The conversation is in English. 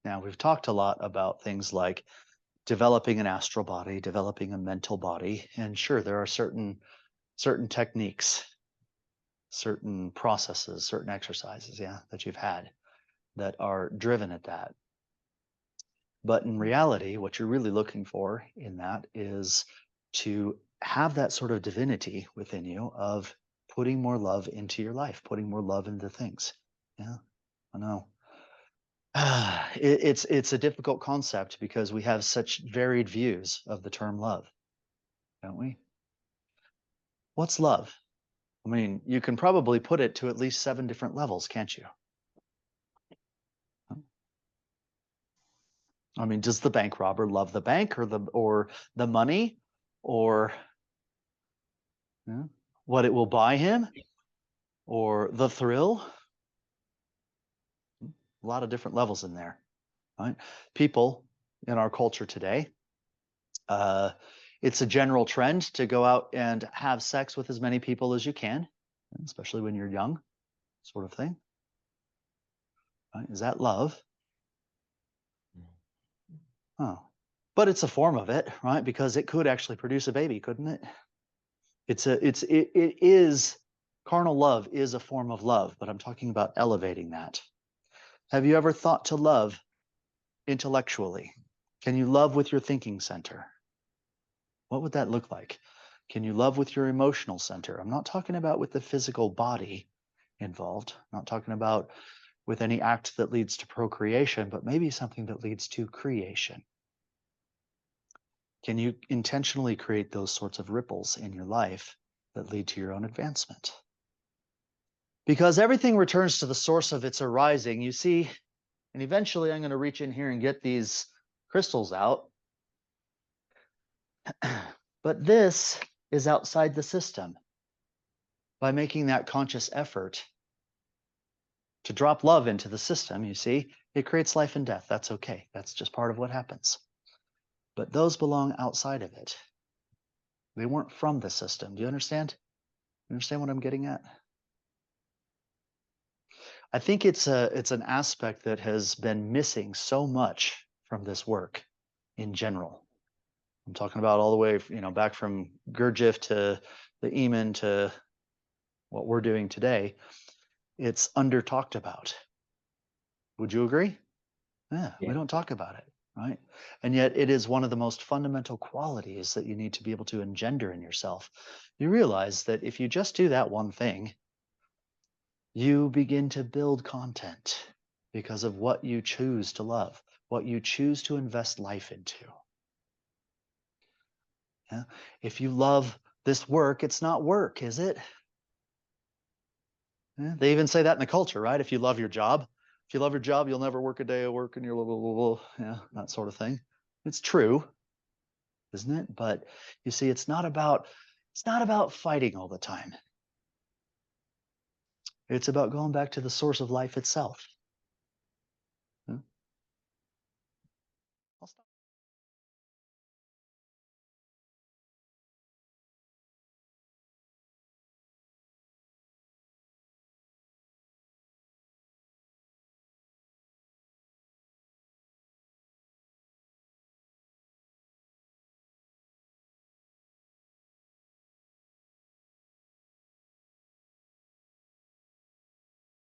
Now, we've talked a lot about things like developing an astral body, developing a mental body, and sure, there are certain techniques, certain processes, certain exercises, yeah, that you've had that are driven at that. But in reality, what you're really looking for in that is to have that sort of divinity within you of putting more love into your life, putting more love into things. Yeah, I know. It's a difficult concept because we have such varied views of the term love, don't we? What's love? I mean, you can probably put it to at least 7 different levels, can't you? I mean, does the bank robber love the bank or the money or yeah, what it will buy him or the thrill? A lot of different levels in there, right? People in our culture today, uh, it's a general trend to go out and have sex with as many people as you can, especially when you're young, sort of thing. Right? Is that love? Oh, but it's a form of it, right? Because it could actually produce a baby, couldn't it? It is carnal love is a form of love, but I'm talking about elevating that. Have you ever thought to love intellectually? Can you love with your thinking center? What would that look like? Can you love with your emotional center? I'm not talking about with the physical body involved. I'm not talking about with any act that leads to procreation, but maybe something that leads to creation. Can you intentionally create those sorts of ripples in your life that lead to your own advancement? Because everything returns to the source of its arising, you see, and eventually I'm going to reach in here and get these crystals out. But this is outside the system. By making that conscious effort to drop love into the system, you see, it creates life and death. That's okay. That's just part of what happens. But those belong outside of it. They weren't from the system. Do you understand? You understand what I'm getting at? I think it's an aspect that has been missing so much from this work in general. I'm talking about all the way, back from Gurdjieff to the Eamon to what we're doing today. It's under talked about. Would you agree? Yeah, we Yeah. don't talk about it, right? And yet it is one of the most fundamental qualities that you need to be able to engender in yourself. You realize that if you just do that one thing, you begin to build content because of what you choose to love, what you choose to invest life into. Yeah? If you love this work, it's not work, is it? Yeah? They even say that in the culture, right? If you love your job, you'll never work a day of work and you're blah, blah, blah, blah. Yeah, that sort of thing. It's true, isn't it? But you see, it's not about fighting all the time. It's about going back to the source of life itself.